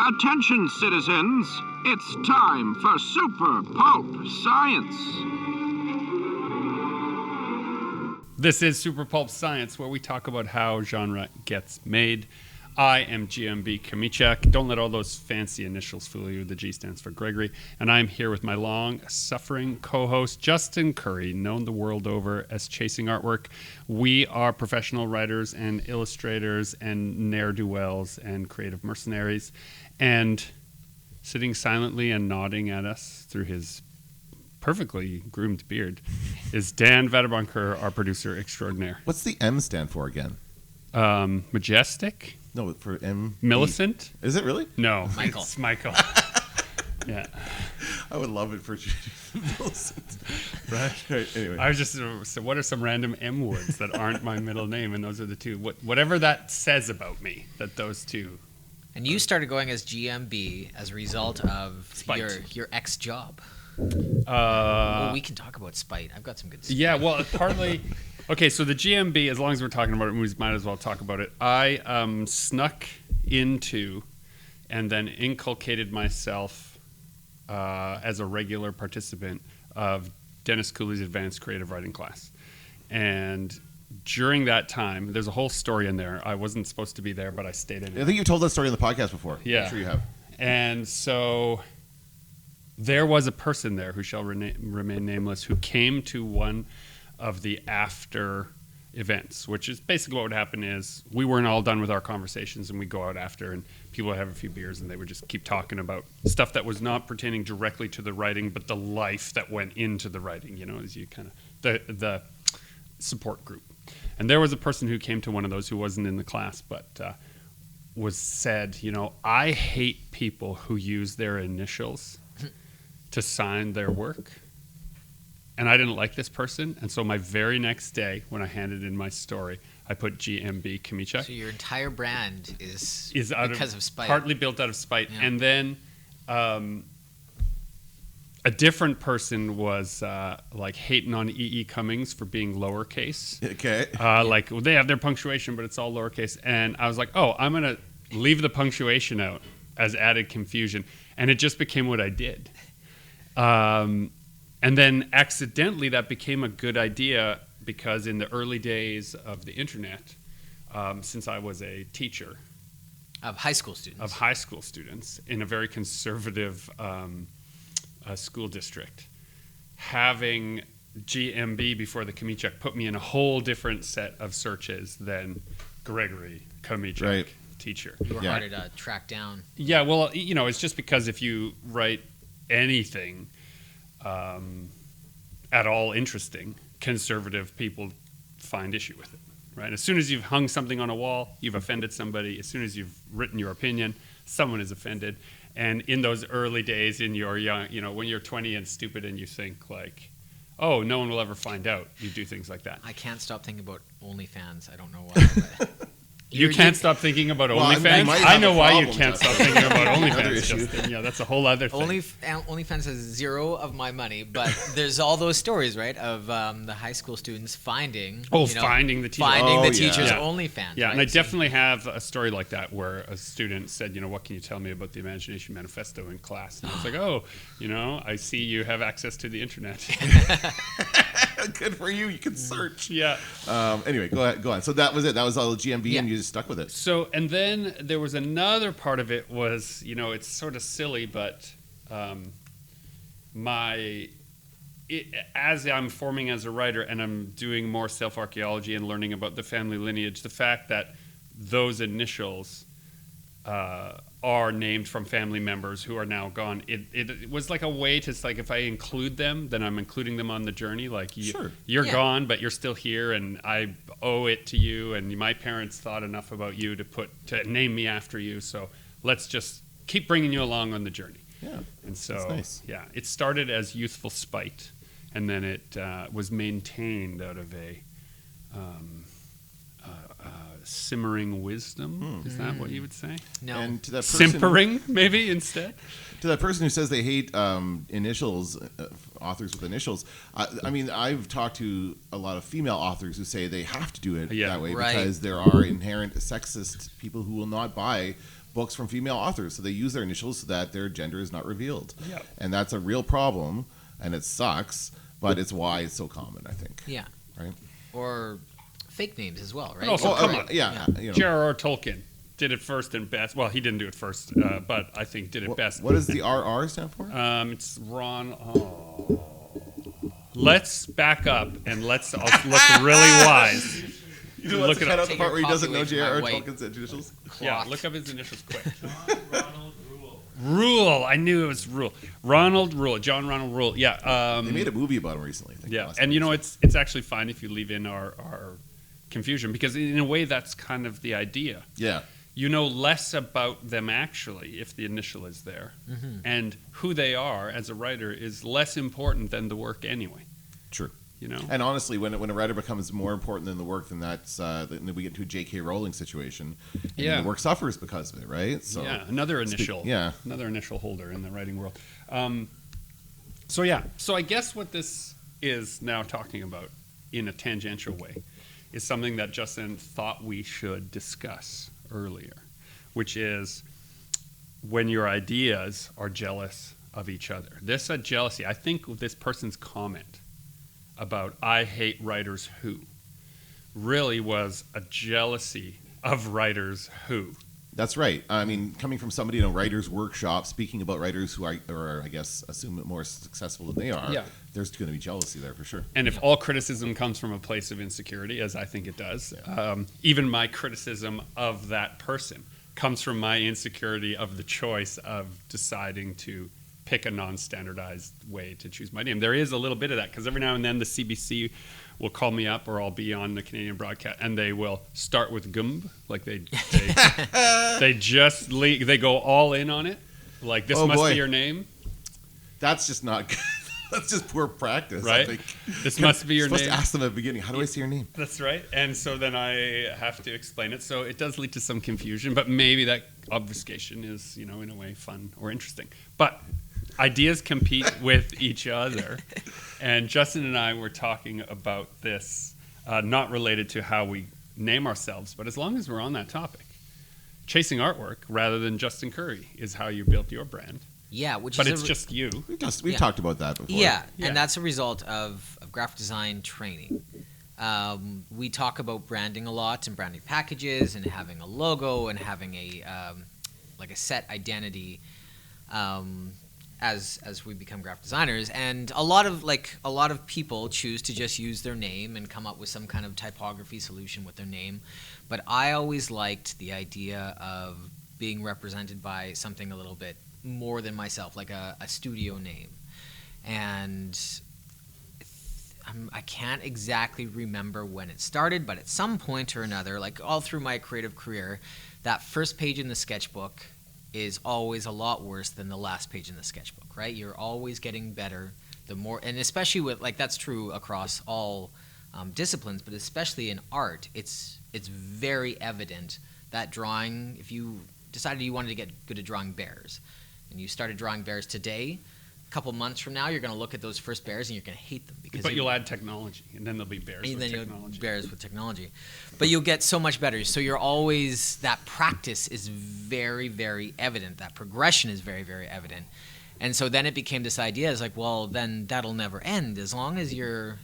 Attention, citizens. It's time for Super Pulp Science. This is Super Pulp Science, where we talk about how genre gets made. I am GMB Kamichak. Don't let all those fancy initials fool you. The G stands for Gregory. And I'm here with my long-suffering co-host, Justin Curry, known the world over as Chasing Artwork. We are professional writers and illustrators and ne'er-do-wells and creative mercenaries. And sitting silently and nodding at us through his perfectly groomed beard is Dan Vadeboncoeur, our producer extraordinaire. What's the M stand for again? Majestic? No, for M. Millicent? Is it really? No, Michael. It's Michael. Yeah. I would love it for Millicent. Right. Anyway. I was just, so what are some random M words that aren't my middle name? And those are the two. Whatever that says about me, that those two. And you started going as GMB as a result of Spite. your ex job. Well, we can talk about spite. I've got some good stuff. Yeah, well, partly. Okay, so the GMB, as long as we're talking about it, we might as well talk about it. I snuck into and then inculcated myself as a regular participant of Dennis Cooley's advanced creative writing class. And during that time, there's a whole story in there. I wasn't supposed to be there, but I stayed in it. I think you told that story on the podcast before. Yeah. I'm sure you have. And so there was a person there who shall remain nameless who came to one of the after events, which is basically what would happen is we weren't all done with our conversations and we'd go out after and people would have a few beers and they would just keep talking about stuff that was not pertaining directly to the writing, but the life that went into the writing, you know, as you kind of, the support group. And there was a person who came to one of those who wasn't in the class, but was said, you know, I hate people who use their initials to sign their work. And I didn't like this person. And so my very next day, when I handed in my story, I put GMB Kamichak. So your entire brand is because of spite. Partly built out of spite. Yeah. And then a different person was like hating on E.E. Cummings for being lowercase. Okay. Like they have their punctuation, but it's all lowercase. And I was like, oh, I'm going to leave the punctuation out as added confusion. And it just became what I did. And then accidentally that became a good idea because in the early days of the internet, since I was a teacher Of high school students in a very conservative school district, having GMB before the Kamichak put me in a whole different set of searches than Gregory Kamichak, Right. teacher. You were Yeah. harder to track down. Yeah, well, you know, it's just because if you write anything at all interesting, conservative people find issue with it, right? As soon as you've hung something on a wall, you've offended somebody. As soon as you've written your opinion, someone is offended. And in those early days, in your young, you know, when you're 20 and stupid and you think like, oh, no one will ever find out, you do things like that. I can't stop thinking about OnlyFans. I don't know why. But You can't stop thinking about Well, you OnlyFans? might I have know a why you problem, can't Justin. stop thinking about Another OnlyFans, issue. Justin. Yeah, that's a whole other thing. OnlyFans has zero of my money, but there's all those stories, right, of the high school students finding Finding the teacher. finding the Oh, yeah. teacher's Yeah. OnlyFans. Yeah, right? and I So- definitely have a story like that where a student said, you know, what can you tell me about the Imagination Manifesto in class? And I was like, oh, you know, I see you have access to the internet. Good for you. You can search. Yeah. Anyway, go on. So that was it. That was all GMB, Yeah. and you just stuck with it. So, and then there was another part of it was, you know, it's sort of silly, but as I'm forming as a writer and I'm doing more self-archaeology and learning about the family lineage, the fact that those initials are named from family members who are now gone, it was like a way to, like, if I include them, then I'm including them on the journey. Like, Sure. you're Yeah. gone, but you're still here, and I owe it to you, and my parents thought enough about you to name me after you, so let's just keep bringing you along on the journey. Yeah. And so, That's nice. yeah, it started as youthful spite, and then it was maintained out of a simmering wisdom. Is that what you would say? No. And to that person, Simpering, maybe, instead? to that person who says they hate initials, authors with initials, I mean, I've talked to a lot of female authors who say they have to do it that way Right. because there are inherent sexist people who will not buy books from female authors. So they use their initials so that their gender is not revealed. Yep. And that's a real problem, and it sucks, but it's why it's so common, I think. Yeah. Right? Or fake names as well, right? But also, come on. Yeah. You know. J.R.R. Tolkien did it first and best. Well, he didn't do it first, but I think did it best. What does the RR stand for? It's Ron. Oh. Let's back up and let's all look really wise. You know, let's Look it cut up. out the Take part your where he doesn't know coffee away J.R.R. from my Tolkien's initials. Yeah, Cloth. look up his initials quick. Ronald Rule. Rule. I knew it was Rule. Ronald Rule. John Ronald Rule. Yeah. They made a movie about him recently. I think, Yeah, last and you know year. it's actually fine if you leave in our confusion because in a way that's kind of the idea. Yeah. You know less about them actually if the initial is there, and who they are as a writer is less important than the work anyway. True. You know. And honestly, when a writer becomes more important than the work, then then we get into a J.K. Rowling situation. And Yeah. the work suffers because of it, right? So Yeah, another initial. yeah. Another initial holder in the writing world. So I guess what this is now talking about in a tangential way is something that Justin thought we should discuss earlier, which is when your ideas are jealous of each other. This jealousy, I think this person's comment about I hate writers who really was a jealousy of writers who. That's right. I mean, coming from somebody in a writer's workshop, speaking about writers who are, I guess, assume more successful than they are, Yeah. there's going to be jealousy there for sure. And if all criticism comes from a place of insecurity, as I think it does, even my criticism of that person comes from my insecurity of the choice of deciding to pick a non-standardized way to choose my name. There is a little bit of that because every now and then the CBC will call me up or I'll be on the Canadian broadcast and they will start with Gumb, like they just they go all in on it, like this Oh, must boy. be your name, That's just not good. That's just poor practice. I right? think. This must be your You're name. supposed to ask them at the beginning, how do I say your name? That's right. And so then I have to explain it. So it does lead to some confusion, but maybe that obfuscation is, in a way fun or interesting. But ideas compete with each other. And Justin and I were talking about this, not related to how we name ourselves, but as long as we're on that topic. Chasing artwork rather than Justin Curry is how you built your brand. Yeah, which But is it's just you. We've Yeah. talked about that before. Yeah, Yeah. and that's a result of graphic design training. We talk about branding a lot and branding packages and having a logo and having a like a set identity as we become graphic designers. And a lot of people choose to just use their name and come up with some kind of typography solution with their name. But I always liked the idea of being represented by something a little bit more than myself, like a studio name. And I can't exactly remember when it started, but at some point or another, like all through my creative career, that first page in the sketchbook is always a lot worse than the last page in the sketchbook, right? You're always getting better the more, and especially with, like, that's true across all disciplines, but especially in art, it's very evident that drawing, if you decided you wanted to get good at drawing bears, and you started drawing bears today, a couple months from now, you're going to look at those first bears and you're going to hate them because But you'll add technology, and then there'll be bears and with then technology. you'll bears with technology, but you'll get so much better. So you're always, that practice is very, very evident. That progression is very, very evident. And so then it became this idea, is like, well, then that'll never end. As long as you're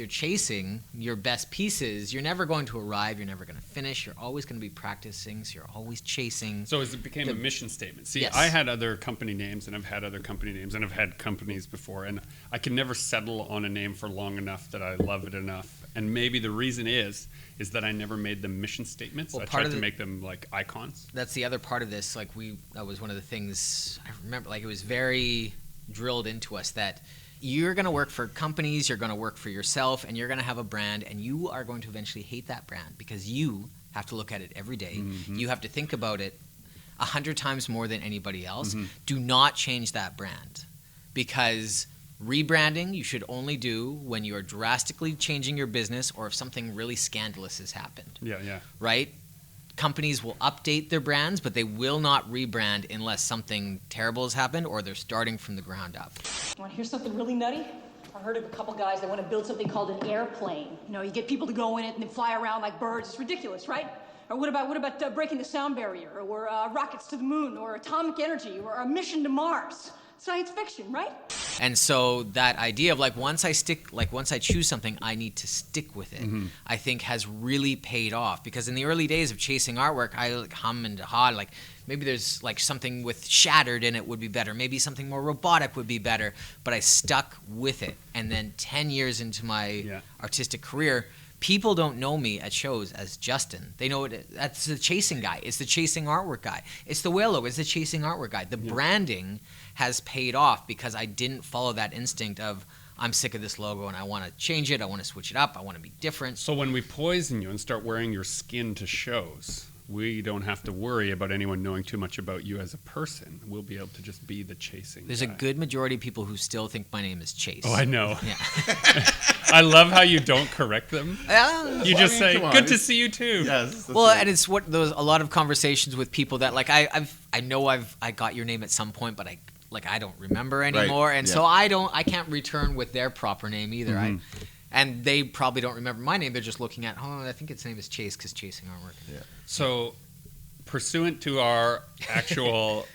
chasing your best pieces, you're never going to arrive. You're never going to finish. You're always going to be practicing. So you're always chasing. So as it became a mission statement. See, Yes. I had other company names, and I've had other company names, and I've had companies before, and I can never settle on a name for long enough that I love it enough. And maybe the reason is that I never made them mission statements. Well, I part tried of to the- make them like icons. That's the other part of this. Like, that was one of the things I remember. Like, it was very drilled into us that you're going to work for companies, you're going to work for yourself, and you're going to have a brand, and you are going to eventually hate that brand because you have to look at it every day. Mhm. You have to think about it 100 times more than anybody else. Mhm. Do not change that brand, because Rebranding you should only do when you are drastically changing your business or if something really scandalous has happened. Yeah. Right? Companies will update their brands, but they will not rebrand unless something terrible has happened or they're starting from the ground up. Want to hear something really nutty? I heard of a couple guys that want to build something called an airplane. You know, you get people to go in it and they fly around like birds. It's ridiculous, right? Or what about breaking the sound barrier, or rockets to the moon, or atomic energy, or a mission to Mars? Science fiction, right? And so that idea of once I choose something, I need to stick with it, I think has really paid off. Because in the early days of chasing artwork, I hum and ha, maybe there's something with shattered in it would be better. Maybe something more robotic would be better. But I stuck with it. And then 10 years into my artistic career, people don't know me at shows as Justin. They know that's the chasing guy. It's the chasing artwork guy. It's the whale logo. It's the chasing artwork guy. The branding has paid off because I didn't follow that instinct of I'm sick of this logo and I want to change it. I want to switch it up. I want to be different. So when we poison you and start wearing your skin to shows, we don't have to worry about anyone knowing too much about you as a person. We'll be able to just be the chasing There's guy. a good majority of people who still think my name is Chase. Oh, I know. Yeah. I love how you don't correct them. You just say, come on, "Good to it's- see you too." Yes. that's Well, right. and it's a lot of conversations with people that I know I got your name at some point, but I don't remember anymore, and so I can't return with their proper name either. And they probably don't remember my name. They're just looking at, I think its name is Chase because chasing artwork. Yeah. So, pursuant to our actual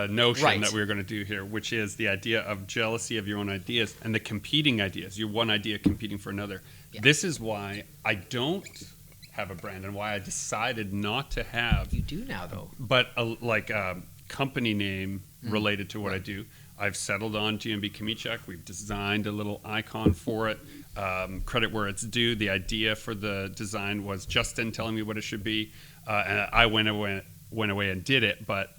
notion that we were going to do here, which is the idea of jealousy of your own ideas and the competing ideas, your one idea competing for another. Yeah. This is why I don't have a brand and why I decided not to have. You do now, though. But a company name related to what I do. I've settled on GMB Kamichak. We've designed a little icon for it. Credit where it's due. The idea for the design was Justin telling me what it should be, and I went away and did it. But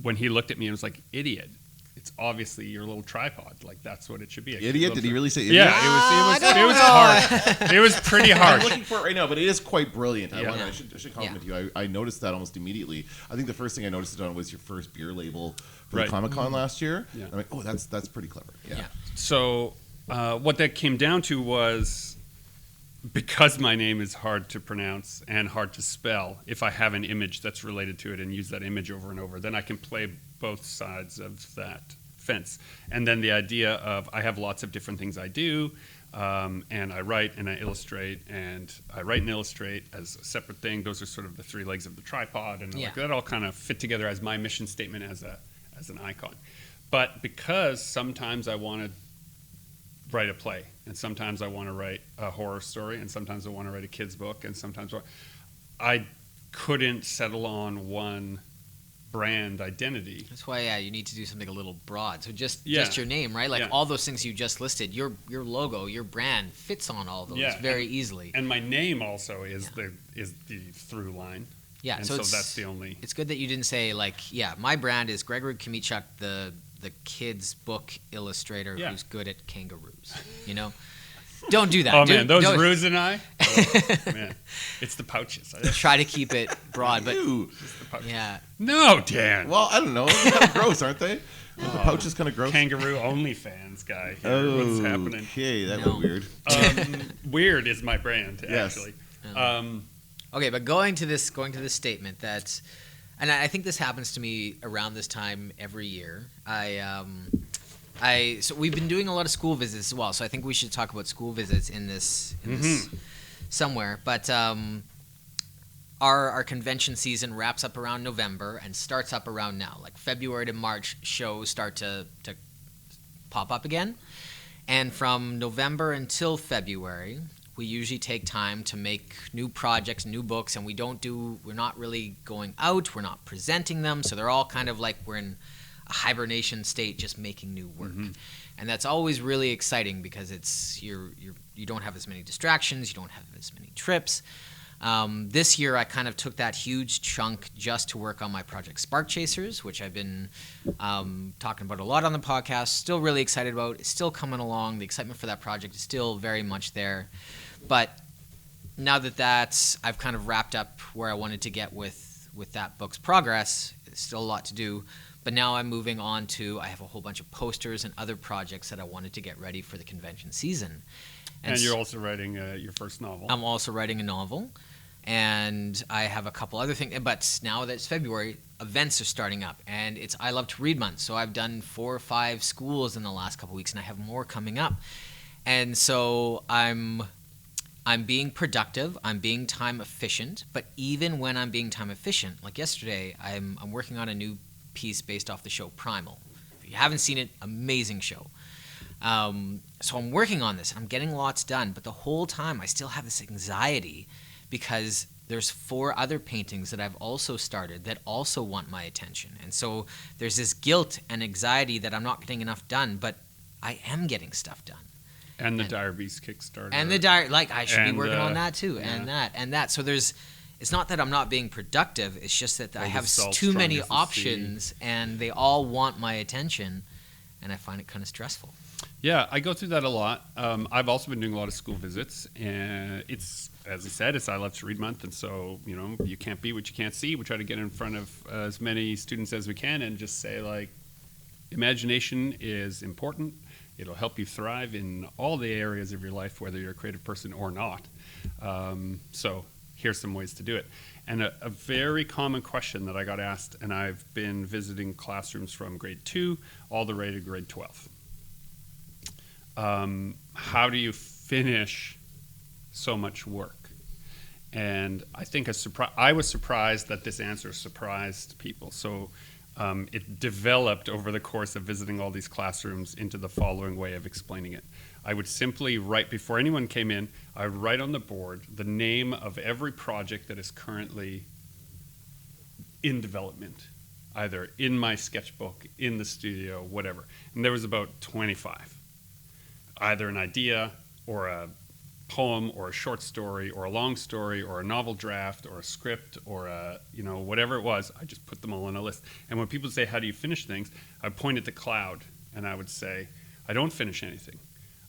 when he looked at me and was like, "Idiot! It's obviously your little tripod. That's what it should be." Idiot? Did he really say idiot? Yeah, it was hard. It was pretty hard. I'm looking for it right now, but it is quite brilliant. Yeah. I should compliment you. I noticed that almost immediately. I think the first thing I noticed it on was your first beer label for the Comic-Con last year. Yeah. I'm like, oh, that's pretty clever. Yeah. So what that came down to was, because my name is hard to pronounce and hard to spell, if I have an image that's related to it and use that image over and over, then I can play both sides of that fence. And then the idea of I have lots of different things I do, and I write and I illustrate, and I write and illustrate as a separate thing. Those are sort of the three legs of the tripod, and that all kind of fit together as my mission statement as an icon. But because sometimes I want to write a play, and sometimes I want to write a horror story, and sometimes I want to write a kid's book, and sometimes I couldn't settle on one brand identity. That's why you need to do something a little broad. So just your name, right? All those things you just listed, your logo, your brand fits on all those very easily. And my name also is the through line. Yeah, and so that's the only. It's good that you didn't say my brand is Gregory Kamichak, the kids book illustrator who's good at kangaroos. Don't do that. Oh man, those roos and I. Oh, man, it's the pouches. Try to keep it broad, but No, Dan. Well, I don't know. They're kind of gross, aren't they? The pouch is kind of gross. Kangaroo OnlyFans guy. Here. What's happening? Okay, that was weird. Weird is my brand, actually. Okay, but going to this statement that, and I think this happens to me around this time every year. So we've been doing a lot of school visits as well. So I think we should talk about school visits in this somewhere. But our convention season wraps up around November and starts up around now. Like February to March, shows start to pop up again. And from November until February, we usually take time to make new projects, new books, and we're not really going out, we're not presenting them, so they're all kind of like we're in a hibernation state, just making new work. And that's always really exciting because it's you don't have as many distractions, you don't have as many trips. This year I kind of took that huge chunk just to work on my project Spark Chasers, which I've been talking about a lot on the podcast, still really excited about. It's still coming along. The excitement for that project is still very much there. But now that I've kind of wrapped up where I wanted to get with that book's progress, it's still a lot to do. But now I'm moving on to, I have a whole bunch of posters and other projects that I wanted to get ready for the convention season. And you're also writing your first novel. I'm also writing a novel, and I have a couple other things. But now that it's February, events are starting up, and it's I Love to Read Month. So I've done 4 or 5 schools in the last couple weeks, and I have more coming up. And so I'm being productive. I'm being time efficient. But even when I'm being time efficient, like yesterday, I'm working on a new piece based off the show Primal. If you haven't seen it, amazing show. So I'm working on this. I'm getting lots done, but the whole time I still have this anxiety because there's 4 other paintings that I've also started that also want my attention. And so there's this guilt and anxiety that I'm not getting enough done, but I am getting stuff done. And the Dire Beast Kickstarter. And the Dire, like I should be working on that too, yeah. and that. So it's not that I'm not being productive. It's just that I have too many options, and they all want my attention, and I find it kind of stressful. Yeah, I go through that a lot. I've also been doing a lot of school visits, and it's, as I said, it's I Love to Read Month, and so, you can't be what you can't see. We try to get in front of as many students as we can and just say, like, imagination is important. It'll help you thrive in all the areas of your life, whether you're a creative person or not. So here's some ways to do it. And a very common question that I got asked, and I've been visiting classrooms from grade 2 all the way to grade 12. How do you finish so much work? And I think I was surprised that this answer surprised people. So it developed over the course of visiting all these classrooms into the following way of explaining it. I would simply write, before anyone came in, I would write on the board the name of every project that is currently in development, either in my sketchbook, in the studio, whatever. And there was about 25. Either an idea or a poem or a short story or a long story or a novel draft or a script or a, whatever it was, I just put them all on a list. And when people say, how do you finish things? I would point at the cloud and I would say, I don't finish anything.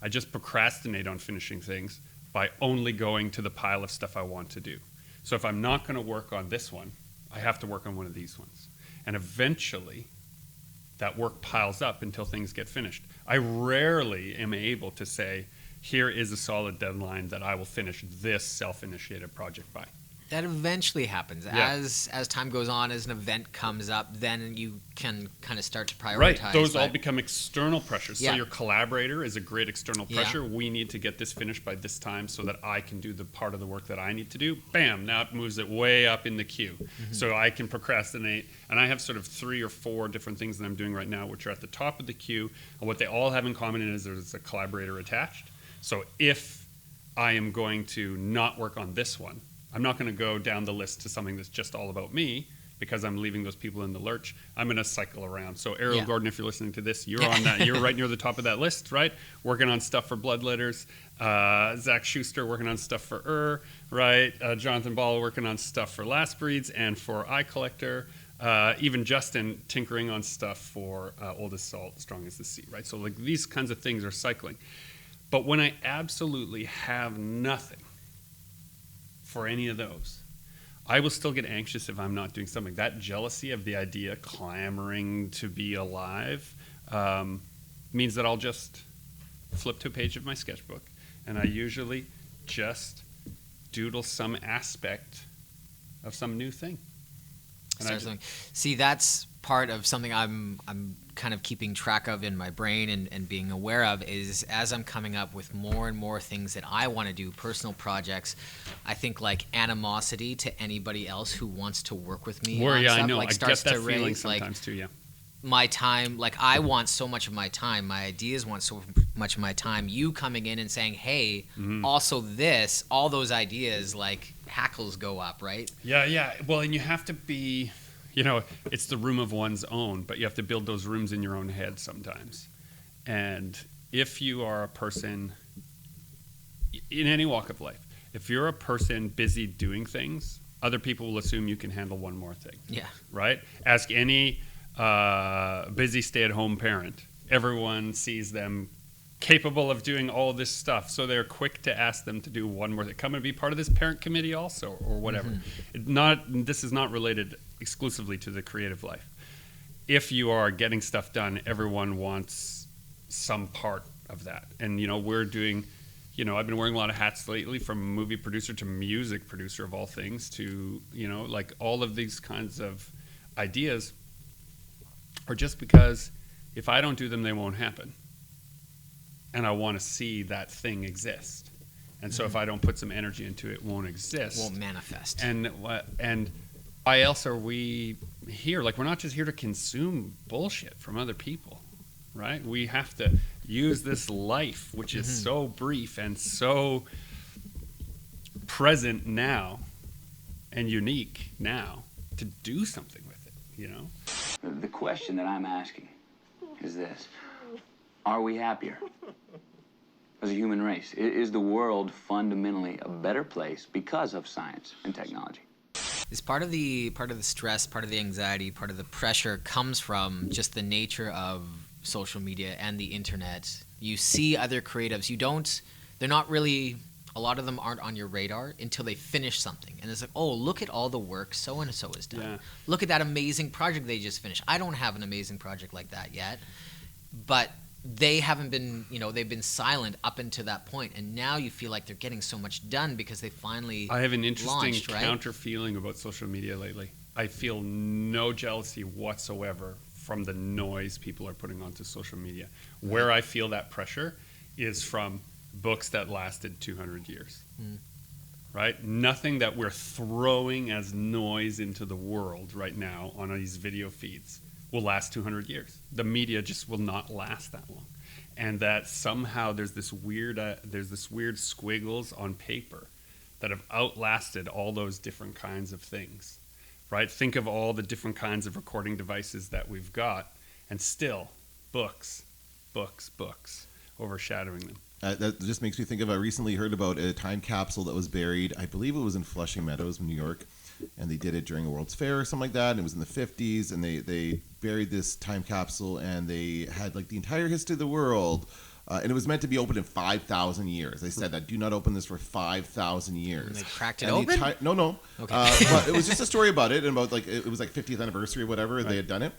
I just procrastinate on finishing things by only going to the pile of stuff I want to do. So if I'm not going to work on this one, I have to work on one of these ones. And eventually, that work piles up until things get finished. I rarely am able to say, here is a solid deadline that I will finish this self-initiated project by. That eventually happens. Yeah. As time goes on, as an event comes up, then you can kind of start to prioritize. Right, those all become external pressures. Yeah. So your collaborator is a great external Yeah. pressure. We need to get this finished by this time so that I can do the part of the work that I need to do. Bam, now it moves it way up in the queue. Mm-hmm. So I can procrastinate. And I have sort of 3 or 4 different things that I'm doing right now, which are at the top of the queue. And what they all have in common is there's a collaborator attached. So if I am going to not work on this one, I'm not going to go down the list to something that's just all about me because I'm leaving those people in the lurch. I'm going to cycle around. So Errol Gordon, if you're listening to this, you're on that. You're right near the top of that list, right? Working on stuff for Bloodletters. Zach Schuster working on stuff for right? Jonathan Ball working on stuff for Last Breeds and for Eye Collector. Even Justin tinkering on stuff for Oldest Salt, Strong as the Sea, right? So like these kinds of things are cycling. But when I absolutely have nothing for any of those, I will still get anxious if I'm not doing something. That jealousy of the idea clamoring to be alive means that I'll just flip to a page of my sketchbook and I usually just doodle some aspect of some new thing. See, that's part of something I'm kind of keeping track of in my brain and being aware of is as I'm coming up with more and more things that I want to do, personal projects, I think like animosity to anybody else who wants to work with me. I know. Like I starts get that to feeling raise, sometimes too, yeah. My time, like I want so much of my time, my ideas want so much of my time. You coming in and saying, hey, also this, all those ideas, like hackles go up, right? Yeah. Well, and you have to be, it's the room of one's own, but you have to build those rooms in your own head sometimes. And if you are a person in any walk of life, if you're a person busy doing things, other people will assume you can handle one more thing. Yeah. Right? Ask any busy stay-at-home parent. Everyone sees them capable of doing all this stuff, so they're quick to ask them to do one more thing. Come and be part of this parent committee also, or whatever. This is not related exclusively to the creative life. if you are getting stuff done, everyone wants some part of that. And, we're doing, I've been wearing a lot of hats lately, from movie producer to music producer of all things to, like all of these kinds of ideas are just because if I don't do them, they won't happen. And I want to see that thing exist. And so if I don't put some energy into it, it won't exist. Won't manifest. And why else are we here? Like, we're not just here to consume bullshit from other people, right? We have to use this life, which is so brief and so present now and unique now, to do something with it, The question that I'm asking is this: are we happier as a human race? Is the world fundamentally a better place because of science and technology? Is part of the stress, part of the anxiety, part of the pressure comes from just the nature of social media and the internet. You see other creatives, they're not really, a lot of them aren't on your radar until they finish something. And it's like, oh, look at all the work so-and-so has done. Yeah. Look at that amazing project they just finished. I don't have an amazing project like that yet. But they haven't been, they've been silent up until that point. And now you feel like they're getting so much done because they finally I have an interesting launched, right? counter feeling about social media lately. I feel no jealousy whatsoever from the noise people are putting onto social media. Where I feel that pressure is from books that lasted 200 years, right? Nothing that we're throwing as noise into the world right now on these video feeds will last 200 years. The media just will not last that long. And that somehow there's this weird squiggles on paper that have outlasted all those different kinds of things, right? Think of all the different kinds of recording devices that we've got, and still books overshadowing them. That just makes me think of, I recently heard about a time capsule that was buried, I believe it was in Flushing Meadows, New York, and they did it during a World's Fair or something like that, and it was in the 50s, and they buried this time capsule, and they had like the entire history of the world, and it was meant to be opened in 5,000 years. They said that, do not open this for 5,000 years. And they cracked it open? No. Okay. But it was just a story about it, and about like, it was like 50th anniversary or whatever, Right. they had done it,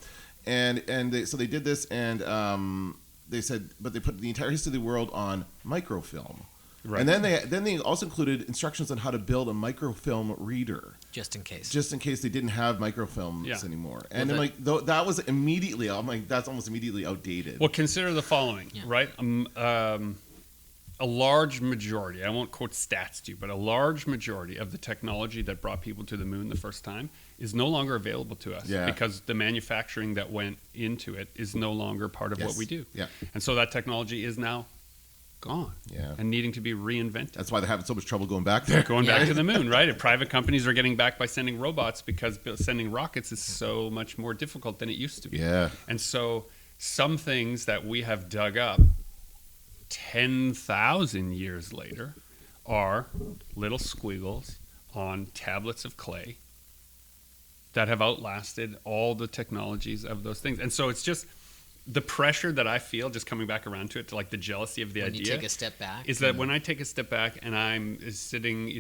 and they did this, and they said, but they put the entire history of the world on microfilm. Right. And then they also included instructions on how to build a microfilm reader. Just in case they didn't have microfilms anymore. And Well, that was immediately, I'm like, that's almost immediately outdated. Well, consider the following, right? A large majority, I won't quote stats to you, but a large majority of the technology that brought people to the moon the first time is no longer available to us because the manufacturing that went into it is no longer part of what we do. Yeah. And so that technology is now gone and needing to be reinvented. That's why they're having so much trouble going back there. Going back to the moon, right? And private companies are getting back by sending robots because sending rockets is so much more difficult than it used to be. Yeah. And so some things that we have dug up 10,000 years later are little squiggles on tablets of clay that have outlasted all the technologies of those things. And so it's just the pressure that I feel, just coming back around to it, to like the jealousy of the idea. When you take a step back. Is that when I take a step back and I'm sitting,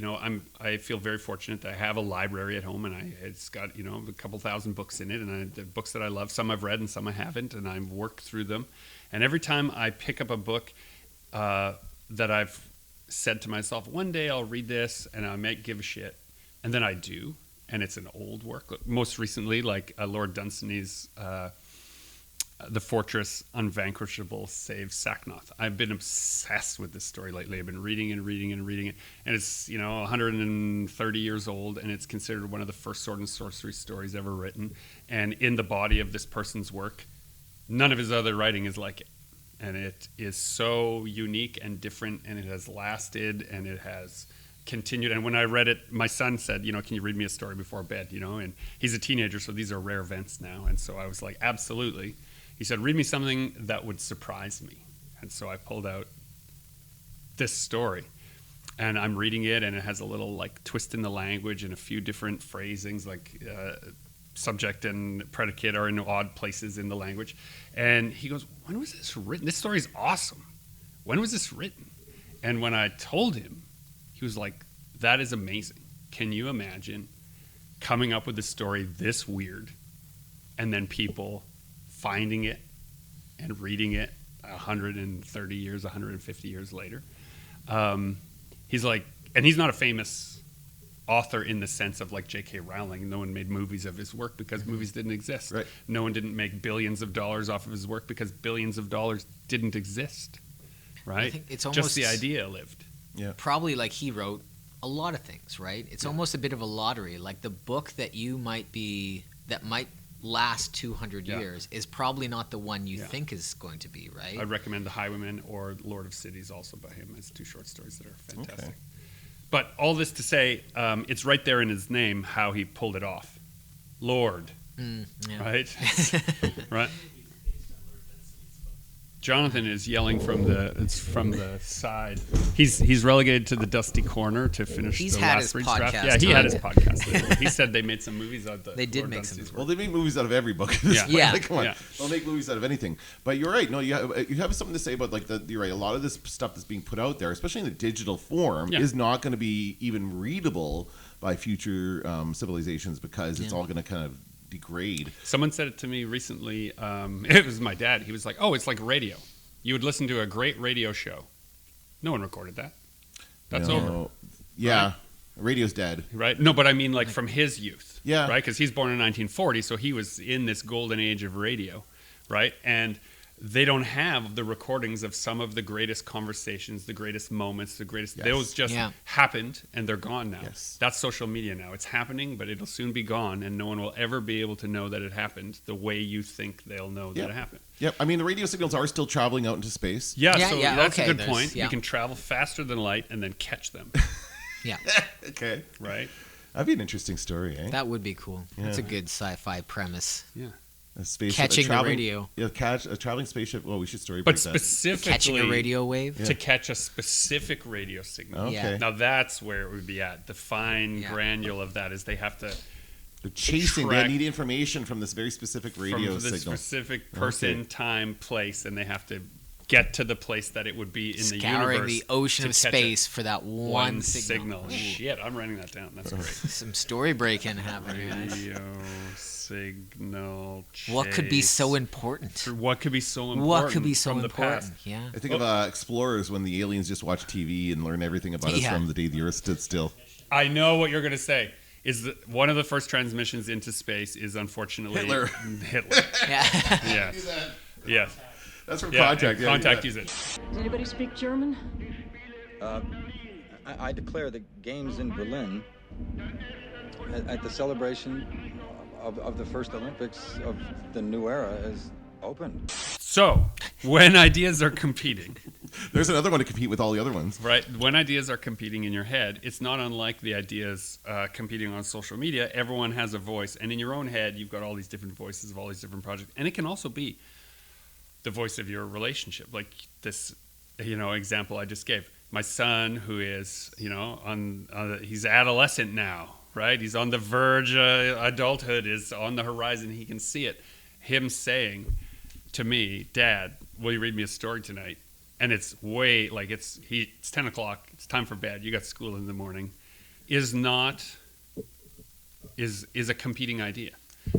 I feel very fortunate that I have a library at home, and it's got, a couple thousand books in it, and the books that I love, some I've read and some I haven't, and I've worked through them. And every time I pick up a book that I've said to myself, one day I'll read this and I might give a shit, and then I do, and it's an old work. Most recently, like Lord Dunsany's The Fortress Unvanquishable Saves Sacknoth. I've been obsessed with this story lately. I've been reading it, and it's 130 years old, and it's considered one of the first sword and sorcery stories ever written. And in the body of this person's work, none of his other writing is like it. And it is so unique and different, and it has lasted, and it has continued. And when I read it, my son said, can you read me a story before bed? And he's a teenager, so these are rare events now. And so I was like, absolutely. He said, read me something that would surprise me. And so I pulled out this story, and I'm reading it, and it has a little like twist in the language and a few different phrasings, like subject and predicate are in odd places in the language. And he goes, when was this written? This story is awesome. When was this written? And when I told him, he was like, that is amazing. Can you imagine coming up with a story this weird and then people finding it and reading it 130 years, 150 years later. He's like, and he's not a famous author in the sense of like J.K. Rowling. No one made movies of his work because movies didn't exist. Right. No one didn't make billions of dollars off of his work because billions of dollars didn't exist. Right? I think it's just almost the idea lived. Yeah. probably like he wrote a lot of things, right? It's almost a bit of a lottery. Like the book that might last 200 Yeah. years is probably not the one you Yeah. think is going to be, right? I'd recommend The Highwayman or Lord of Cities, also by him. It's 2 short stories that are fantastic. Okay. But all this to say, it's right there in his name how he pulled it off. Lord, Yeah. right? Right. Jonathan is yelling from the side. He's relegated to the dusty corner to finish He's the had last his Breeds draft. podcast Yeah, he had his time. podcast. He said they made some movies out of the They did Lord make Dunstan's some. work. Well, they make movies out of every book. At this Yeah. point. Yeah. Like, come on, Yeah. they'll make movies out of anything. But you're right. No, you have something to say about like you're right. A lot of this stuff that's being put out there, especially in the digital form, Yeah. is not going to be even readable by future civilizations because it's all going to kind of degrade. Someone said it to me recently. It was my dad. He was like, "Oh, it's like radio. You would listen to a great radio show. No one recorded that. That's You over, know, Yeah, Right. radio's dead. right? No, but I mean, like from his youth, Yeah. right? Because he's born in 1940, so he was in this golden age of radio, right? And they don't have the recordings of some of the greatest conversations, the greatest moments, the greatest. Yes. Those just Yeah. happened, and they're gone now. Yes. That's social media now. It's happening, but it'll soon be gone, and no one will ever be able to know that it happened the way you think they'll know that Yeah. it happened. Yep. I mean, the radio signals are still traveling out into space. Yeah, Yeah, so yeah, that's okay, a good there's- point. yeah. You can travel faster than light and then catch them, Yeah, Okay. right? That'd be an interesting story, eh? that would be cool. That's a Yeah. good sci-fi premise. Yeah. A spaceship, Catching a the traveling, radio. Yeah, a traveling spaceship. Well, we should storyboard But that. specifically Catching a radio wave. to catch a specific radio signal. Okay. Yeah. Now that's where it would be at. The fine Yeah. granule of that is they have to They're chasing. track- They need information from this very specific radio from the signal. specific person, Okay. time, place, and they have to get to the place that it would be in the Scouring universe the ocean to of catch space for that one one signal. Ooh, Shit, I'm writing that down. That's great. some story breaking happening. guys. Radio signal. What could be so chase. important? What could be so important? What could be so from the important? past? Yeah. I think of explorers when the aliens just watch TV and learn everything about us Yeah. from the day the Earth stood still. I know what you're going to say. Is that one of the first transmissions into space is unfortunately Hitler. Hitler. Yeah. Yes. Yes. That's from Yeah, Contact. and yeah, Contact yeah. use it. Does anybody speak German? I declare the games in Berlin at the celebration of the first Olympics of the new era is open. So, when ideas are competing, There's another one to compete with all the other ones. right? When ideas are competing in your head, it's not unlike the ideas competing on social media. Everyone has a voice, and in your own head, you've got all these different voices of all these different projects, and it can also be the voice of your relationship, like this, example I just gave. My son, who is, he's adolescent now, right? He's on the verge. Adulthood is on the horizon. He can see it. Him saying to me, "Dad, will you read me a story tonight?" And it's way like it's 10 o'clock. It's time for bed. You got school in the morning. Is a competing idea.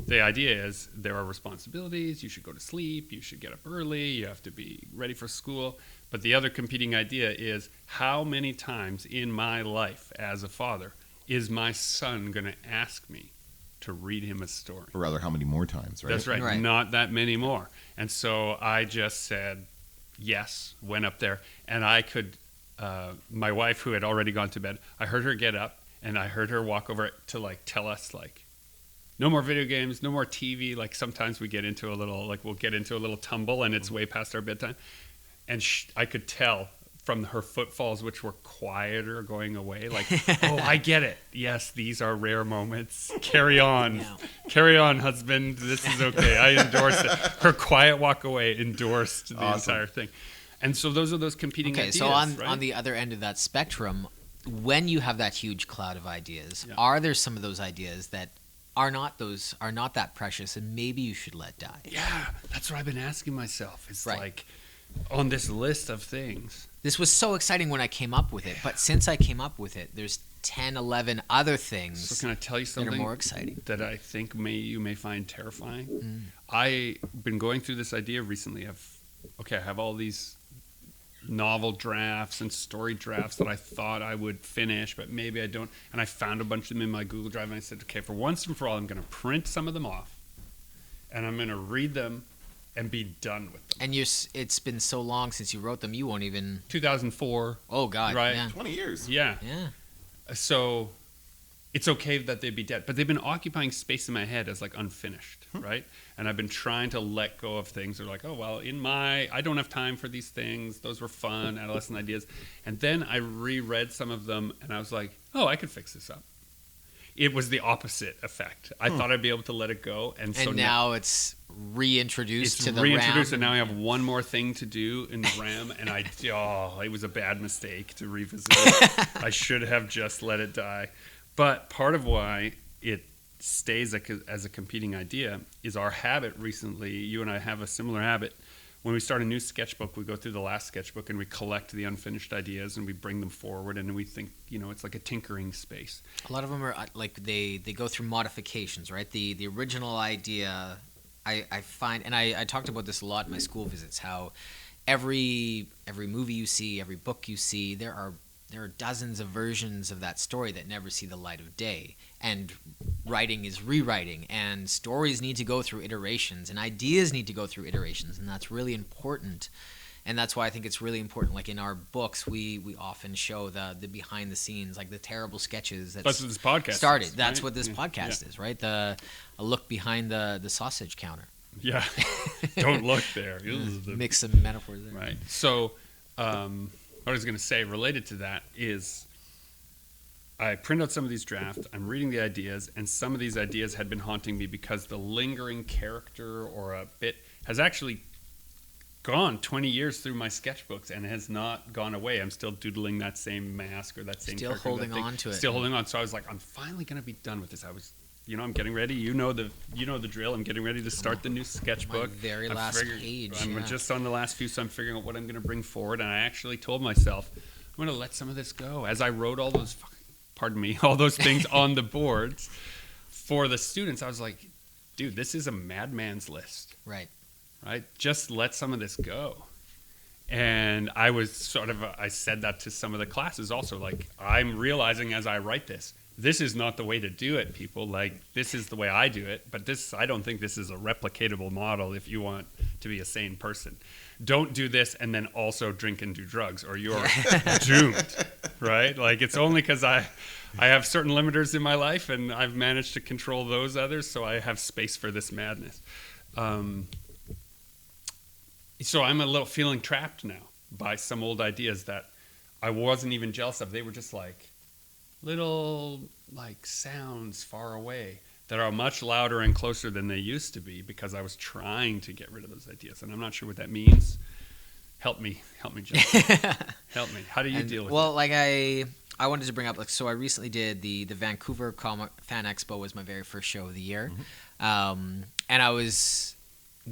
The idea is there are responsibilities. You should go to sleep. You should get up early. You have to be ready for school. But the other competing idea is how many times in my life as a father is my son going to ask me to read him a story? Or rather, how many more times, right? That's right. Right. Not that many more. And so I just said yes, went up there, and I could, my wife, who had already gone to bed, I heard her get up, and I heard her walk over to tell us no more video games, no more TV. Like sometimes we get into we'll get into a little tumble, and it's way past our bedtime. And I could tell from her footfalls, which were quieter, going away, oh, I get it. Yes, these are rare moments. Carry on. Yeah. Carry on, husband. This is okay. I endorse it. Her quiet walk away endorsed the Awesome. entire thing. And so those are those competing Okay, ideas. so on right? the other end of that spectrum, when you have that huge cloud of ideas, Yeah. are there some of those ideas that are not that precious and maybe you should let die? Yeah, that's what I've been asking myself. It's Right. on this list of things. This was so exciting when I came up with it, but since I came up with it, there's 10, 11 other things So can I tell you that something are more exciting. that I think you may find terrifying? I've been going through this idea recently of, okay, I have all these novel drafts and story drafts that I thought I would finish, but maybe I don't. And I found a bunch of them in my Google Drive, and I said, okay, for once and for all, I'm going to print some of them off, and I'm going to read them and be done with them. And it's been so long since you wrote them, you won't even... 2004. Oh, God. Right? Yeah. 20 years. Yeah. Yeah. So it's okay that they'd be dead, but they've been occupying space in my head as like unfinished, right? And I've been trying to let go of things that are like, oh, well, I don't have time for these things. Those were fun, adolescent ideas. And then I reread some of them, and I was like, oh, I could fix this up. It was the opposite effect. I thought I'd be able to let it go, and so now it's reintroduced it's to the reintroduced, RAM. and now I have one more thing to do in the RAM, and it was a bad mistake to revisit it. I should have just let it die. But part of why it stays as a competing idea is our habit recently. You and I have a similar habit. When we start a new sketchbook, we go through the last sketchbook and we collect the unfinished ideas and we bring them forward, and we think, it's like a tinkering space. A lot of them are like they go through modifications, right? The original idea, I find, and I talked about this a lot in my school visits, how every movie you see, every book you see, there are dozens of versions of that story that never see the light of day. And writing is rewriting, and stories need to go through iterations, and ideas need to go through iterations, and that's really important. And that's why I think it's really important. Like in our books, we often show the behind the scenes, like the terrible sketches that's what this podcast started. is, That's right? what this podcast is, right? A look behind the sausage counter. Yeah. Don't look there. Mix some metaphors there. Right. So what I was going to say related to that is I print out some of these drafts, I'm reading the ideas, and some of these ideas had been haunting me because the lingering character or a bit has actually gone 20 years through my sketchbooks and has not gone away. I'm still doodling that same mask or that same Still character. holding on to it. Still holding on. So I was like, I'm finally going to be done with this. I was, I'm getting ready. You know the drill. I'm getting ready to start the new sketchbook. My very last page. I'm yeah. just on the last few, so I'm figuring out what I'm going to bring forward. And I actually told myself, I'm going to let some of this go. As I wrote all those things on the boards for the students, I was like, dude, this is a madman's list. Right. Just let some of this go. And I was I said that to some of the classes also, like, I'm realizing as I write this is not the way to do it, people. Like, this is the way I do it, but I don't think this is a replicatable model if you want to be a sane person. Don't do this and then also drink and do drugs, or you're doomed, right? Like, it's only because I have certain limiters in my life, and I've managed to control those others, so I have space for this madness. So I'm a little feeling trapped now by some old ideas that I wasn't even jealous of. They were just like little sounds far away that are much louder and closer than they used to be because I was trying to get rid of those ideas. And I'm not sure what that means. Help me, Jeff. Help me. How do you deal with it? Well, I wanted to bring up, so I recently did the Vancouver Comic Fan Expo was my very first show of the year. Mm-hmm. And I was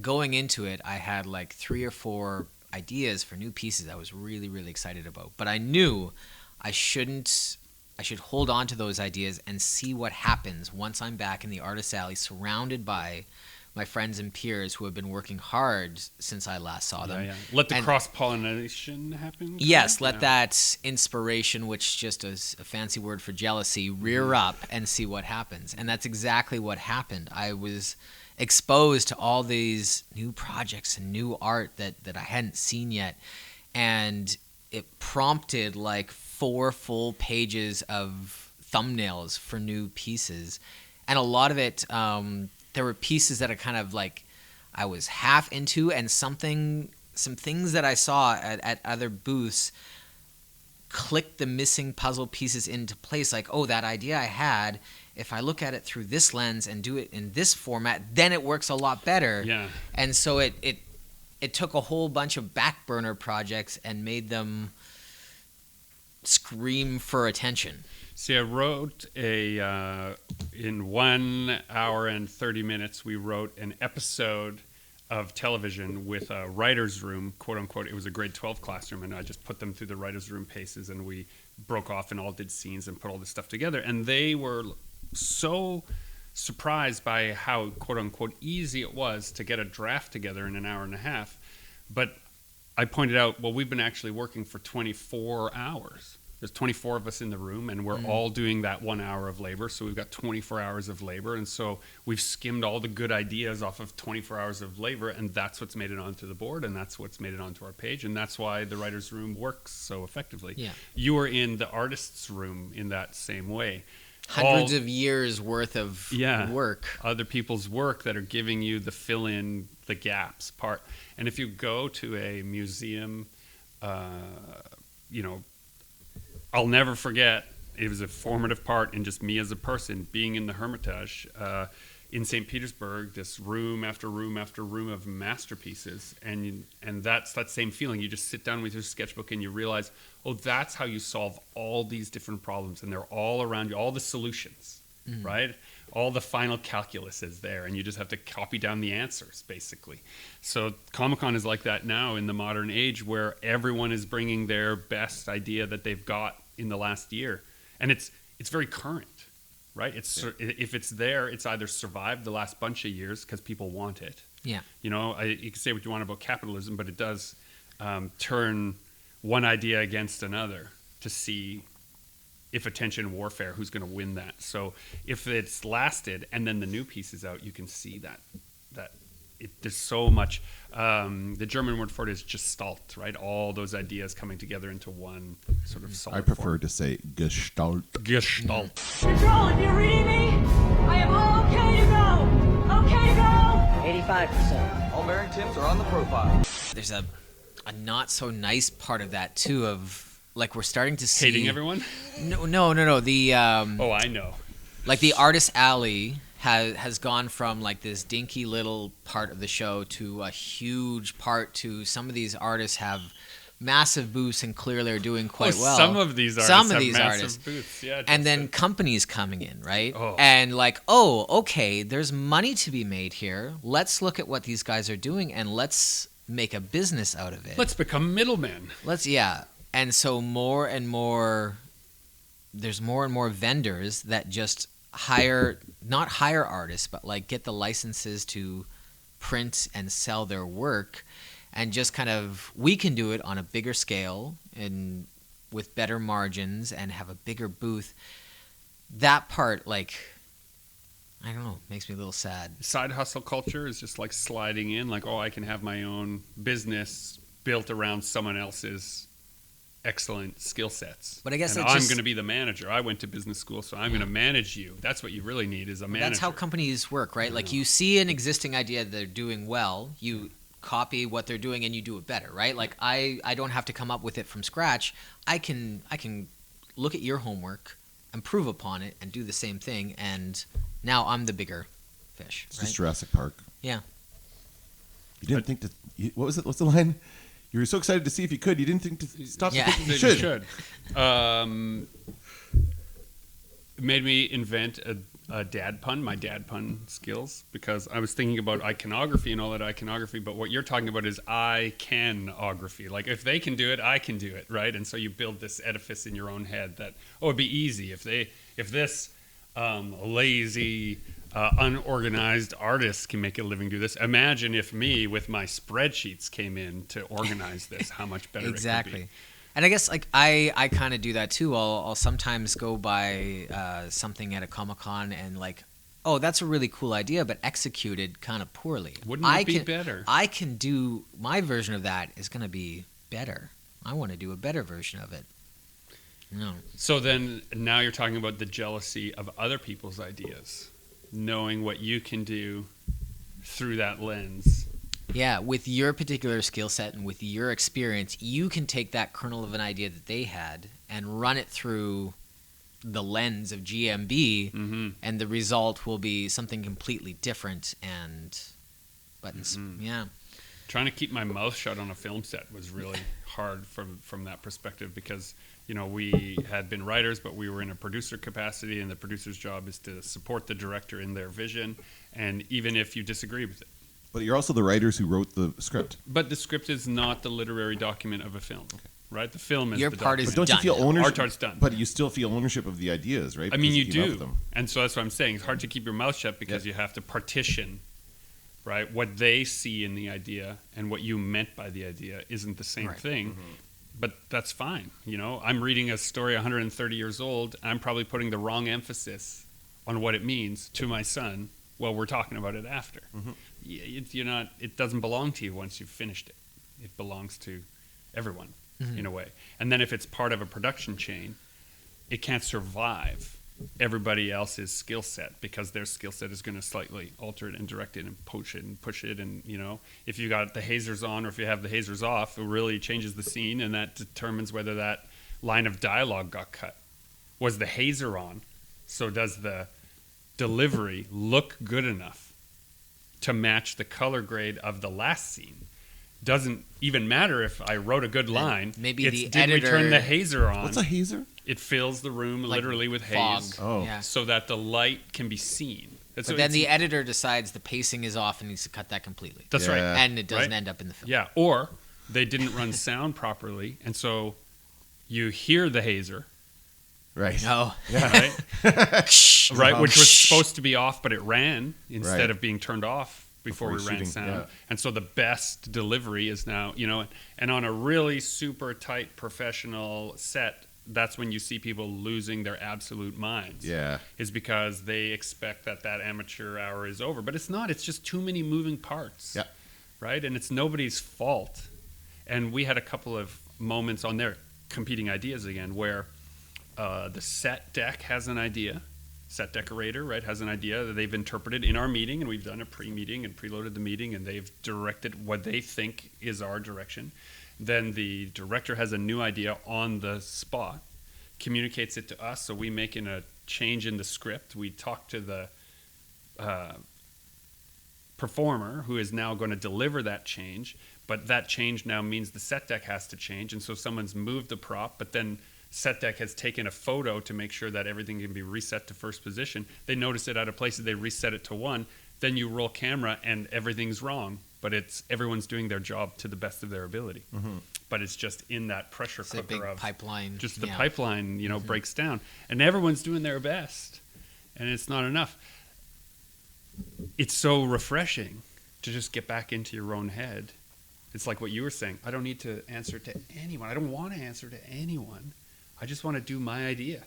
going into it, I had 3 or 4 ideas for new pieces I was really, really excited about. But I knew I should hold on to those ideas and see what happens once I'm back in the artist alley surrounded by my friends and peers who have been working hard since I last saw them. Yeah. Let the cross-pollination happen? Yes, let that inspiration, which just is a fancy word for jealousy, rear up and see what happens. And that's exactly what happened. I was exposed to all these new projects and new art that I hadn't seen yet. And it prompted 4 full pages of thumbnails for new pieces. And a lot of it, there were pieces that are kind of I was half into, and some things that I saw at other booths clicked the missing puzzle pieces into place. That idea I had, if I look at it through this lens and do it in this format, then it works a lot better. Yeah. And so it took a whole bunch of back burner projects and made them scream for attention. See, I wrote in 1 hour and 30 minutes, we wrote an episode of television with a writer's room, quote unquote. It was a grade 12 classroom, and I just put them through the writer's room paces, and we broke off and all did scenes and put all this stuff together. And they were so surprised by how, quote unquote, easy it was to get a draft together in an hour and a half. But I pointed out, well, we've been actually working for 24 hours. There's 24 of us in the room, and we're all doing that 1 hour of labor. So we've got 24 hours of labor. And so we've skimmed all the good ideas off of 24 hours of labor, and that's what's made it onto the board, and that's what's made it onto our page. And that's why the writer's room works so effectively. Yeah. You were in the artist's room in that same way. Hundreds of years worth of work. Other people's work that are giving you the fill in the gaps part. And if you go to a museum, I'll never forget, it was a formative part in just me as a person being in the Hermitage in St. Petersburg, this room after room after room of masterpieces. And that's that same feeling. You just sit down with your sketchbook and you realize, oh, that's how you solve all these different problems. And they're all around you, all the solutions, right? All the final calculus is there, and you just have to copy down the answers, basically. So Comic-Con is like that now in the modern age, where everyone is bringing their best idea that they've got in the last year. And it's very current, right? If it's there, it's either survived the last bunch of years because people want it. Yeah. You can say what you want about capitalism, but it does turn one idea against another to see if attention warfare, who's going to win that. So if it's lasted and then the new piece is out, you can see that there's so much. The German word for it is Gestalt, right? All those ideas coming together into one sort of solid I prefer form. to say Gestalt. Gestalt. Control, if you're reading me, I am okay to go. Okay to go. 85%. All Mary Tims are on the profile. There's a not so nice part of that too, of like we're starting to see Hating everyone? No. The Oh, I know. like the artist alley has gone from like this dinky little part of the show to a huge part. To some of these artists have massive booths and clearly are doing quite well. Some of these artists have massive booths. Yeah, and then companies coming in, right? Oh. And like, oh, okay, there's money to be made here. Let's look at what these guys are doing and let's make a business out of it. let's become middlemen. And so there's more and more vendors that just not hire artists, but like get the licenses to print and sell their work, and just kind of, we can do it on a bigger scale and with better margins and have a bigger booth. That part, like, I don't know, makes me a little sad. Side hustle culture is just like sliding in, like, oh, I can have my own business built around someone else's excellent skill sets. But I guess and that's I'm just- going to be the manager. I went to business school, so I'm going to manage you. That's what you really need, is a manager. That's how companies work, right? Like, you see an existing idea that they're doing well, you copy what they're doing and you do it better, right? Like, I don't have to come up with it from scratch. I can look at your homework, improve upon it, and do the same thing, and now I'm the bigger fish, It's right? just Jurassic Park. Yeah. You didn't think to. What was it? What's the line? You were so excited to see if you could. You didn't think to stop. Yeah. To think you That should. It made me invent a dad pun, my dad pun skills, because I was thinking about iconography and all that iconography, but what you're talking about is I-can-ography. Like, if they can do it, I can do it, right? And so you build this edifice in your own head that, oh, it'd be easy if this lazy, unorganized artist can make a living do this. Imagine if me with my spreadsheets came in to organize this, how much better it Exactly. could be. And I guess, like, I kind of do that too. I'll sometimes go by something at a Comic-Con and, like, oh, that's a really cool idea, but executed kind of poorly. Wouldn't it be better? I can do, my version of that is going to be better. I want to do a better version of it. No. So then now you're talking about the jealousy of other people's ideas, knowing what you can do through that lens. Yeah, with your particular skill set and with your experience, you can take that kernel of an idea that they had and run it through the lens of GMB, and the result will be something completely different. Yeah. Trying to keep my mouth shut on a film set was really hard from that perspective, because we had been writers, but we were in a producer capacity, and the producer's job is to support the director in their vision, and even if you disagree with it. But you're also the writers who wrote the script. But the script is not the literary document of a film. right? The film is Your the part is But don't you done. feel ownership? Our part's done. But you still feel ownership of the ideas, right? I mean, Because you came up do. with them. And so that's what I'm saying. It's hard to keep your mouth shut because you have to partition, right? What they see in the idea and what you meant by the idea isn't the same Right. thing. But that's fine. I'm reading a story 130 years old. I'm probably putting the wrong emphasis on what it means to my son while we're talking about it after. It doesn't belong to you once you've finished it. It belongs to everyone in a way. And then if it's part of a production chain, it can't survive everybody else's skill set because their skill set is going to slightly alter it and direct it and push it. And, if you got the hazers on or if you have the hazers off, it really changes the scene, and that determines whether that line of dialogue got cut. Was the hazer on? So does the delivery look good enough to match the color grade of the last scene? Doesn't even matter if I wrote a good line. Maybe It's, the did we turn editor- the hazer on? What's a hazer? It fills the room Like literally with fog. haze Oh. Yeah. so that the light can be seen. But then the editor decides the pacing is off and needs to cut that completely. That's Yeah. right. And it doesn't Right. end up in the film. Yeah, or they didn't run sound properly, and so you hear the hazer, Right. No. right? Right, which was supposed to be off, but it ran instead Right. of being turned off before we Before ran shooting, sound. yeah. And so the best delivery is now, and on a really super tight professional set, that's when you see people losing their absolute minds. Yeah. Is because they expect that amateur hour is over. But it's not. It's just too many moving parts. Yeah. Right? And it's nobody's fault. And we had a couple of moments on there, competing ideas again, where the set deck has an idea. Set decorator, right, has an idea that they've interpreted in our meeting, and we've done a pre-meeting and preloaded the meeting, and they've directed what they think is our direction. Then the director has a new idea on the spot, communicates it to us, so we make a change in the script. We talk to the performer who is now going to deliver that change, but that change now means the set deck has to change, and so someone's moved the prop, but then set deck has taken a photo to make sure that everything can be reset to first position. They notice it out of places, they reset it to 1, then you roll camera and everything's wrong, but everyone's doing their job to the best of their ability. But it's just in that pressure It's a cooker big of pipeline. just the Yeah. pipeline, breaks down, and everyone's doing their best, and it's not enough. It's so refreshing to just get back into your own head. It's like what you were saying. I don't need to answer to anyone. I don't want to answer to anyone. I just want to do my idea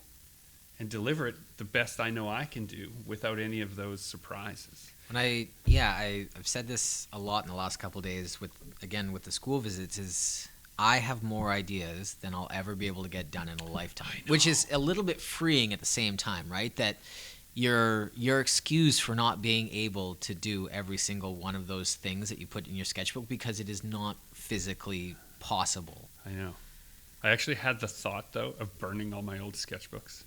and deliver it the best I know I can do without any of those surprises. And I've said this a lot in the last couple of days with the school visits is I have more ideas than I'll ever be able to get done in a lifetime, which is a little bit freeing at the same time, right? That your excuse for not being able to do every single one of those things that you put in your sketchbook because it is not physically possible. I know. I actually had the thought, though, of burning all my old sketchbooks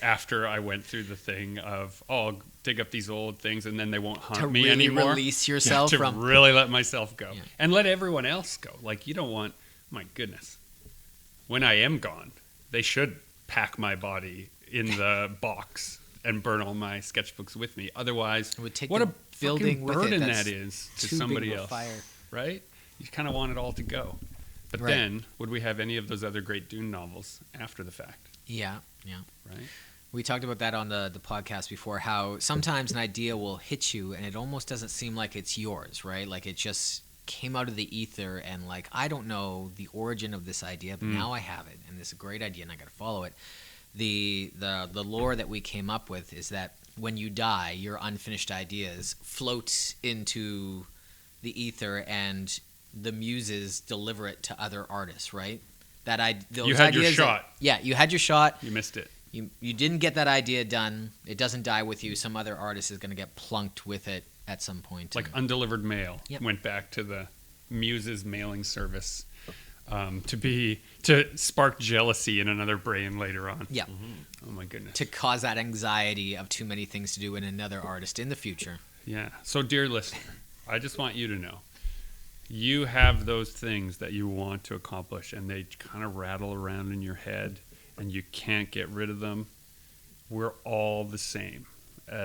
after I went through the thing of, I'll dig up these old things and then they won't haunt To me really anymore. release yourself to from... really let myself go. Yeah. And let everyone else go. Like, you don't want, my goodness, when I am gone, they should pack my body in the box and burn all my sketchbooks with me. Otherwise, It would take what the a building fucking with it. burden That's that is to too big somebody of a else. fire. Right? You kind of want it all to go. But Right. then, would we have any of those other great Dune novels after the fact? Yeah. Right? We talked about that on the podcast before, how sometimes an idea will hit you and it almost doesn't seem like it's yours, right? Like it just came out of the ether and like, I don't know the origin of this idea, but now I have it and it's a great idea and I got to follow it. The lore that we came up with is that when you die, your unfinished ideas float into the ether and the muses deliver it to other artists, right? You had your shot. You had your shot. You missed it. You didn't get that idea done. It doesn't die with you. Some other artist is going to get plunked with it at some point. Like undelivered mail. Yep. Went back to the Muse's mailing service to spark jealousy in another brain later on. Yeah. Oh my goodness. To cause that anxiety of too many things to do in another artist in the future. Yeah. So, dear listener, I just want you to know, you have those things that you want to accomplish, and they kind of rattle around in your head, and you can't get rid of them. We're all the same.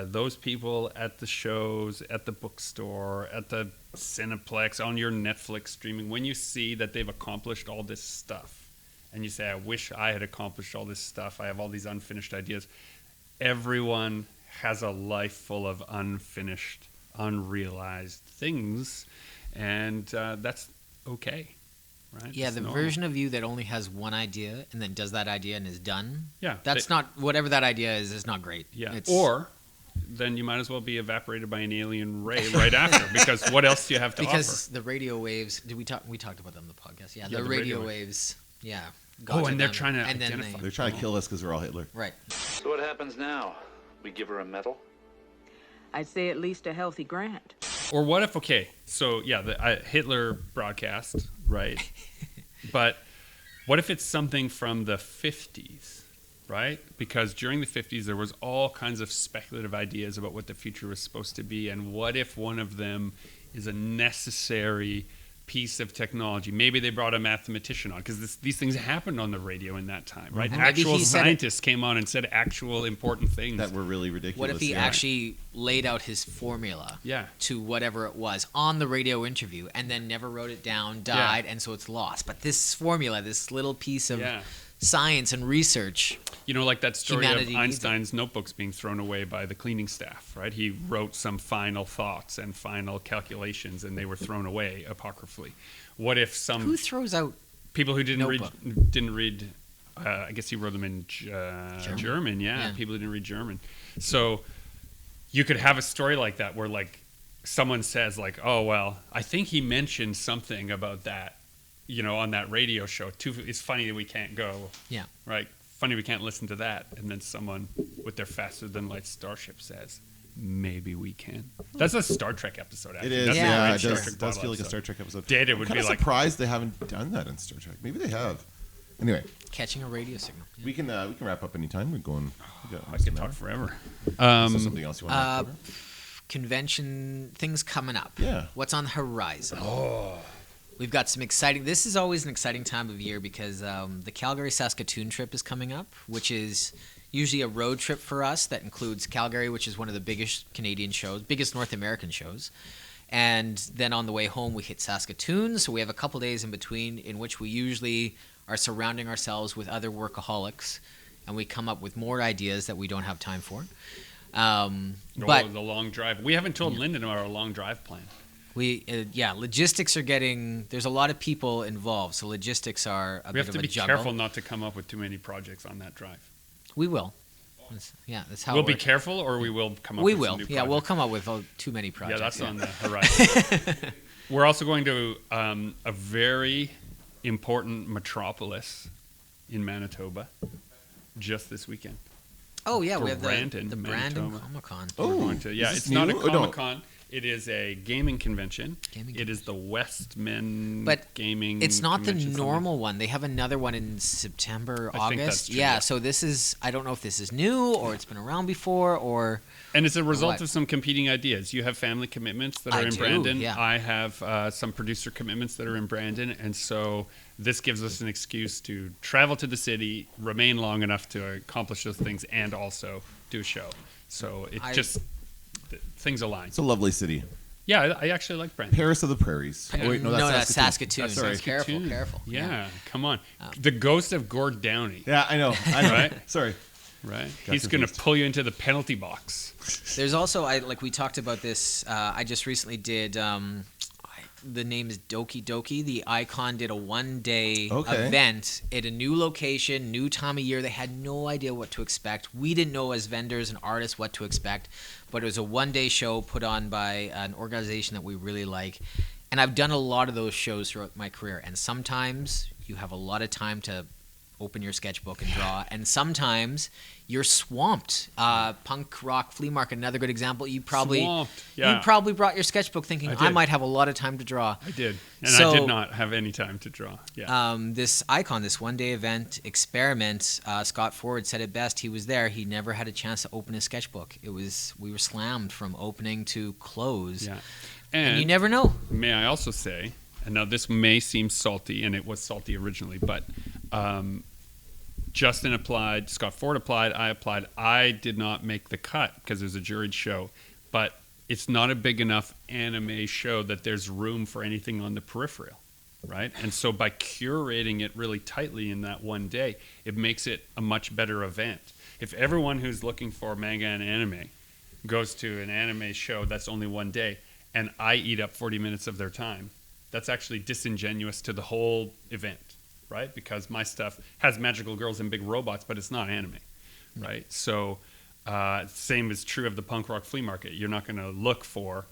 Those people at the shows, at the bookstore, at the Cineplex, on your Netflix streaming, when you see that they've accomplished all this stuff, and you say, I wish I had accomplished all this stuff. I have all these unfinished ideas. Everyone has a life full of unfinished, unrealized things, and that's okay, right? Yeah, It's the normal. version of you that only has one idea and then does that idea and is done. Yeah, That's not, whatever that idea is not great. Yeah, It's, or then you might as well be evaporated by an alien ray right after, because what else do you have to because offer? the radio waves, we talked about them in the podcast. Yeah, Yeah, the the radio radio waves. Yeah. Oh, got and they're them, trying to and then identify. They're trying to kill us because we're all Hitler. Right. So what happens now? We give her a medal? I'd say at least a healthy grant. Or what if, okay, so yeah, the Hitler broadcast, right? But what if it's something from the 50s, right? Because during the 50s, there was all kinds of speculative ideas about what the future was supposed to be. And what if one of them is a necessary piece of technology? Maybe they brought a mathematician on, because these things happened on the radio in that time, right? And maybe Actual he said it- scientists came on and said actual important things. That were really ridiculous. What if he yeah. actually laid out his formula Yeah. to whatever it was on the radio interview and then never wrote it down, died, and so it's lost? But this formula, this little piece of Yeah. science and research, You know, like that story Humanity of needs it. Einstein's notebooks being thrown away by the cleaning staff, right? He wrote some final thoughts and final calculations, and they were thrown away apocryphally. What if some who throws out people who didn't notebook? read? I guess he wrote them in German. Yeah, Yeah. people who didn't read German. So you could have a story like that where, like, someone says, like, "Oh well, I think he mentioned something about that, you know, on that radio show. It's funny that we can't go." Yeah. Right. Funny we can't listen to that. And then someone with their faster than light starship says, maybe we can. That's a Star Trek episode, It actually. is, That's a yeah. great It Star does, Trek does bottle feel like a episode. Star Trek episode. Did, it I'm would kinda be like- surprised they haven't done that in Star Trek. Maybe they have. Anyway, catching a radio signal. we can wrap up anytime. We're going. We got I almost could an talk hour. forever. Is there something else you want to cover? Convention things coming up. Yeah. What's on the horizon? We've got some exciting. This is always an exciting time of year because the Calgary Saskatoon trip is coming up, which is usually a road trip for us that includes Calgary, which is one of the biggest Canadian shows, biggest North American shows. And then on the way home, we hit Saskatoon. So we have a couple days in between in which we usually are surrounding ourselves with other workaholics, and we come up with more ideas that we don't have time for. But The long drive. We haven't told Lyndon about our long drive plan. logistics are getting. There's a lot of people involved, so logistics are a We bit have of to a be juggle. careful not to come up with too many projects on that drive. We will. That's how We'll it be works. careful, or we will come up We with will. some new Yeah, we'll projects. come up with too many projects. Yeah, that's on the horizon. We're also going to a very important metropolis in Manitoba just this weekend. Oh yeah, For we have Brandon, the Brandon Manitoba. Comic Con. Oh, We're going to, yeah, is it's this not a new? Oh, no. Comic Con. It is a gaming convention. It is the Westman But Gaming. It's not the Convention, something. normal one. They have another one in September, I think August. that's true, yeah, yeah. so this is. I don't know if this is new or it's been around before or. And it's a result What? of some competing ideas. You have family commitments that are I in do, Brandon. yeah. I have some producer commitments that are in Brandon. And so this gives us an excuse to travel to the city, remain long enough to accomplish those things, and also do a show. So it things align. It's a lovely city. Yeah, I actually like Brandon. Paris of the Prairies. Oh, wait, no, that's Saskatoon. That's sorry. Careful, careful. Yeah, come on. The ghost of Gord Downey. Yeah, I know. Right? Sorry. Right? Got He's going to confused. pull you into the penalty box. There's also we talked about this. I just recently did. The name is Doki Doki. The Icon did a one-day Okay. event at a new location, new time of year. They had no idea what to expect. We didn't know as vendors and artists what to expect, but it was a one-day show put on by an organization that we really like. And I've done a lot of those shows throughout my career, and sometimes you have a lot of time to open your sketchbook and draw, and sometimes you're swamped. Punk Rock Flea Market, another good example. You probably Swamped, yeah. you probably brought your sketchbook thinking I I did. might have a lot of time to draw. I did. And So- I did not have any time to draw. Yeah. This Icon, this one-day event experiment, Scott Ford said it best. He was there. He never had a chance to open his sketchbook. We were slammed from opening to close. Yeah. And you never know. May I also say, and now this may seem salty, and it was salty originally, but Justin applied, Scott Ford applied, I applied. I did not make the cut because it was a juried show, but it's not a big enough anime show that there's room for anything on the peripheral. right? And so by curating it really tightly in that one day, it makes it a much better event. If everyone who's looking for manga and anime goes to an anime show that's only one day, and I eat up 40 minutes of their time, that's actually disingenuous to the whole event, right? Because my stuff has magical girls and big robots, but it's not anime, right? So same is true of the punk rock flea market. You're not going to look for...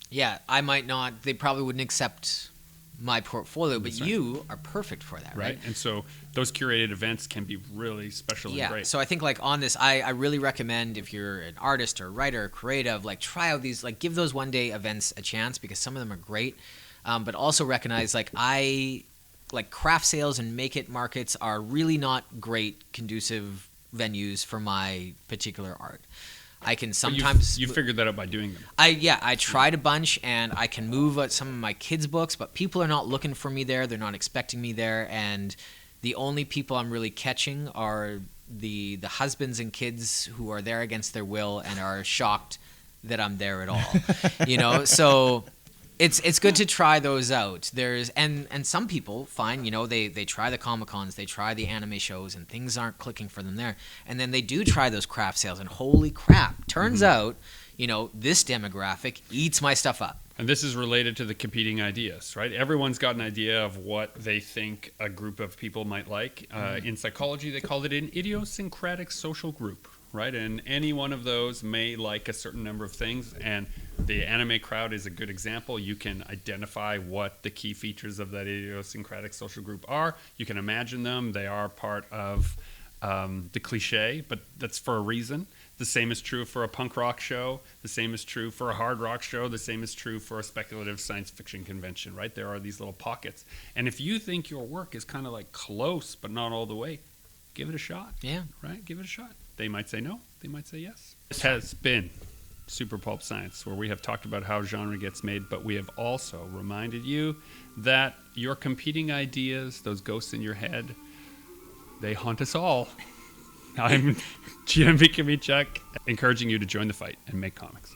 Yeah, I might not. They probably wouldn't accept my portfolio, but you are perfect for that, right? And so those curated events can be really special and great. So I think like on this, I really recommend if you're an artist or writer or creative, like try out these, like give those one day events a chance because some of them are great, but also recognize like craft sales and make it markets are really not great conducive venues for my particular art. I can sometimes... You figured that out by doing them. I tried a bunch, and I can move some of my kids' books, but people are not looking for me there. They're not expecting me there, and the only people I'm really catching are the husbands and kids who are there against their will and are shocked that I'm there at all. So... It's good to try those out. And some people find, they try the Comic-Cons, they try the anime shows, and things aren't clicking for them there. And then they do try those craft sales, and holy crap, turns out, this demographic eats my stuff up. And this is related to the competing ideas, right? Everyone's got an idea of what they think a group of people might like. In psychology, they call it an idiosyncratic social group, right? And any one of those may like a certain number of things, and the anime crowd is a good example. You can identify what the key features of that idiosyncratic social group are. You can imagine them. They are part of the cliche, but that's for a reason. The same is true for a punk rock show. The same is true for a hard rock show. The same is true for a speculative science fiction convention, right? There are these little pockets. And if you think your work is kind of like close, but not all the way, give it a shot. Yeah. Right? Give it a shot. They might say no. They might say yes. This has been Super Pulp Science, where we have talked about how genre gets made, but we have also reminded you that your competing ideas, those ghosts in your head, they haunt us all. I'm GMV Kamichuk, encouraging you to join the fight and make comics.